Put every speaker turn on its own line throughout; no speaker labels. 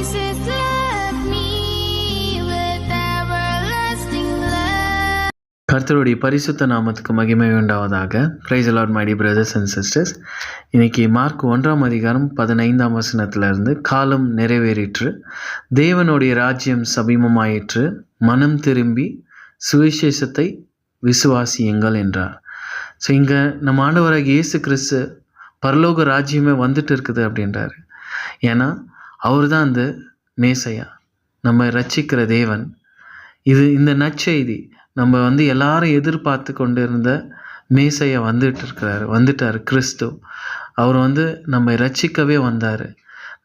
Jesus loved me with everlasting love.
கர்த்தருடைய பரிசுத்த நாமத்துக்கு மகிமை உண்டாவதாக. Praise the Lord my dear brothers and sisters. இன்னைக்கு மார்க் 1ஆம் அதிகாரம் 15ஆம் வசனத்திலிருந்து காலம் நிறைவேறிற்று, தேவனுடைய ராஜ்யம் சமீபமாயிற்று, மனம் திரும்பி சுவிசேஷத்தை விசுவாசியுங்கள் என்றார். ஸோ இங்கே நம்ம ஆண்டவராகிய இயேசு கிறிஸ்து பரலோக ராஜ்யமே வந்துட்டு இருக்குது அப்படின்றாரு. ஏன்னா அவர் தான் அந்த மேசையா, நம்ம ரட்சிக்கிற தேவன். இந்த நற்செய்தி நம்ம எல்லாரும் எதிர்பார்த்து கொண்டு இருந்த மேசையா வந்துட்டார் கிறிஸ்து. அவர் நம்ம ரட்சிக்கவே வந்தார்.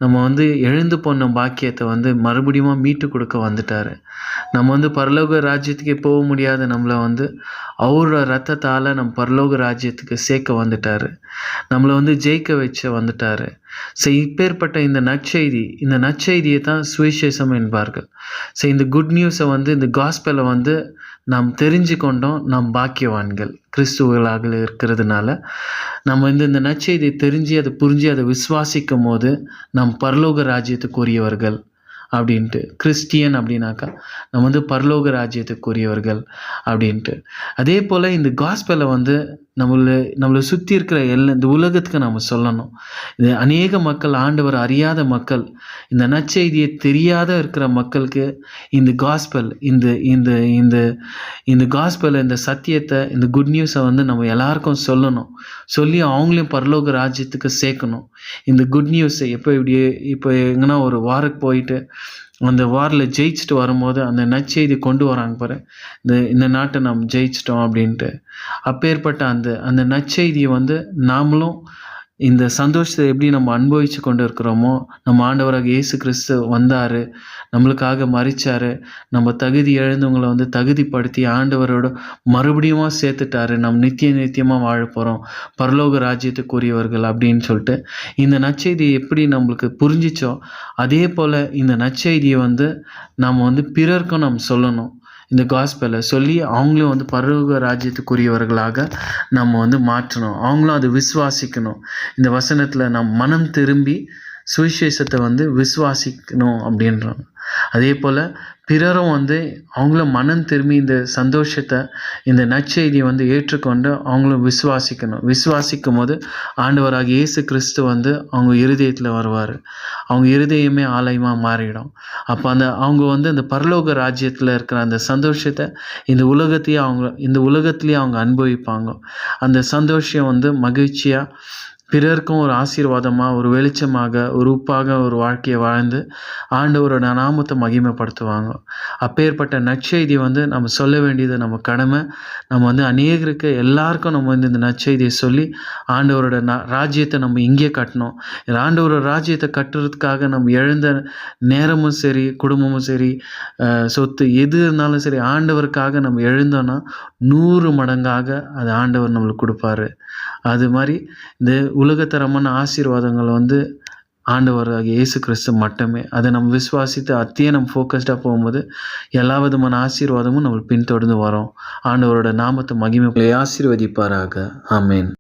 நம்ம எழுந்து போன பாக்கியத்தை மறுபடியும் மீட்டு கொடுக்க வந்துட்டார். நம்ம பரலோக ராஜ்யத்துக்கே போக முடியாத நம்மளை அவரோட ரத்தத்தால் நம்ம பரலோக ராஜ்யத்துக்கு சேர்க்க வந்துட்டார். நம்மளை ஜெயிக்க வச்ச வந்துட்டார். ஸோ இப்பேற்பட்ட இந்த நற்செய்தியை தான் சுவிசேஷம் என்பார்கள். ஸோ இந்த குட் நியூஸை இந்த காஸ்பலை நாம் தெரிஞ்சு கொண்டோம். நாம் பாக்கியவான்கள் கிறிஸ்துவர்களாக இருக்கிறதுனால நம்ம இந்த நற்செய்தியை தெரிஞ்சு அதை புரிஞ்சு அதை விசுவாசிக்கும் போது நாம் பரலோக ராஜ்யத்துக்குரியவர்கள் அப்படின்ட்டு. கிறிஸ்டியன் அப்படின்னாக்கா நம்ம பரலோக ராஜ்யத்துக்குரியவர்கள் அப்படின்ட்டு. அதே போல் இந்த காஸ்பலை நம்மளை சுற்றி இருக்கிற இந்த உலகத்துக்கு நம்ம சொல்லணும். இது அநேக மக்கள், ஆண்டவர் அறியாத மக்கள், இந்த நற்செய்தியை தெரியாத இருக்கிற மக்களுக்கு இந்த காஸ்பல் இந்த காஸ்பலை, இந்த சத்தியத்தை, இந்த குட் நியூஸை நம்ம எல்லாருக்கும் சொல்லணும். சொல்லி அவங்களையும் பரலோக ராஜ்யத்துக்கு சேர்க்கணும். இந்த குட் நியூஸை இப்போ எங்கன்னா ஒரு வாருக்கு போயிட்டு அந்த வாரில் ஜெயிச்சுட்டு வரும்போது அந்த நற்செய்தி கொண்டு வராங்க பாரு, இந்த நாட்டை நம்ம ஜெயிச்சிட்டோம் அப்படின்ட்டு. அப்பேற்பட்ட அந்த நற்செய்தியை நாமளும் இந்த சந்தோஷத்தை எப்படி நம்ம அனுபவித்து கொண்டு இருக்கிறோமோ, நம்ம ஆண்டவராக இயேசு கிறிஸ்து வந்தார், நம்மளுக்காக மரித்தார், நம்ம தகுதி எழுந்தவங்களை தகுதிப்படுத்தி ஆண்டவரோட மறுபடியும் சேர்த்துட்டாரு, நம்ம நித்தியமாக வாழ போகிறோம், பரலோக ராஜ்யத்துக்குரியவர்கள் அப்படின்னு சொல்லிட்டு இந்த நற்செய்தியை எப்படி நம்மளுக்கு புரிஞ்சிச்சோ அதே போல் இந்த நற்செய்தியை நம்ம பிறருக்கும் நம்ம சொல்லணும். இந்த காஸ்பலை சொல்லி அவங்களும் பரலோக ராஜ்யத்துக்குரியவர்களாக நம்ம மாற்றணும். அவங்களும் அதை விசுவாசிக்கணும். இந்த வசனத்தில் நாம் மனம் திரும்பி சுவிசேஷத்தை விசுவாசிக்கணும் அப்படின்றாங்க. அதே போல் பிறரும் அவங்களும் மனம் திரும்பி இந்த சந்தோஷத்தை, இந்த நற்செய்தியை ஏற்றுக்கொண்டு அவங்களும் விசுவாசிக்கும் போது ஆண்டவராக இயேசு கிறிஸ்து அவங்க இருதயத்தில் வருவார். அவங்க இருதயமே ஆலயமாக மாறிடும். அப்போ அவங்க அந்த பரலோக ராஜ்யத்தில் இருக்கிற அந்த சந்தோஷத்தை இந்த உலகத்திலேயே அவங்க அனுபவிப்பாங்க. அந்த சந்தோஷம் மகிழ்ச்சியாக பிறருக்கும் ஒரு ஆசீர்வாதமாக, ஒரு வெளிச்சமாக, ஒரு உப்பாக ஒரு வாழ்க்கையை வாழ்ந்து ஆண்டவரோட நாமத்தை மகிமைப்படுத்துவாங்க. அப்பேற்பட்ட நற்செய்தி நம்ம சொல்ல வேண்டியது நம்ம கடமை. நம்ம அநேகருக்கு எல்லாருக்கும் நம்ம இந்த நற்செய்தியை சொல்லி ஆண்டவரோட ராஜ்யத்தை நம்ம இங்கே கட்டணும். ஆண்டவரோட ராஜ்யத்தை கட்டுறதுக்காக நம்ம எழுந்த நேரமும் சரி, குடும்பமும் சரி, சொத்து எது இருந்தாலும் சரி, ஆண்டவருக்காக நம்ம எழுந்தோன்னா 100 மடங்காக அது ஆண்டவர் நம்மளுக்கு கொடுப்பாரு. அது மாதிரி இந்த உலகத்தரமான ஆசீர்வாதங்கள் ஆண்டவராகிய இயேசு கிறிஸ்து மட்டுமே. அதை நம்ம விசுவாசித்து அத்தையே நம்ம ஃபோக்கஸ்டாக போகும்போது எல்லா விதமான ஆசீர்வாதமும் நம்மளுக்கு பின்தொடர்ந்து வரும். ஆண்டவரோட நாமத்தை மகிமை ஆசீர்வதிப்பாராக. ஆமேன்.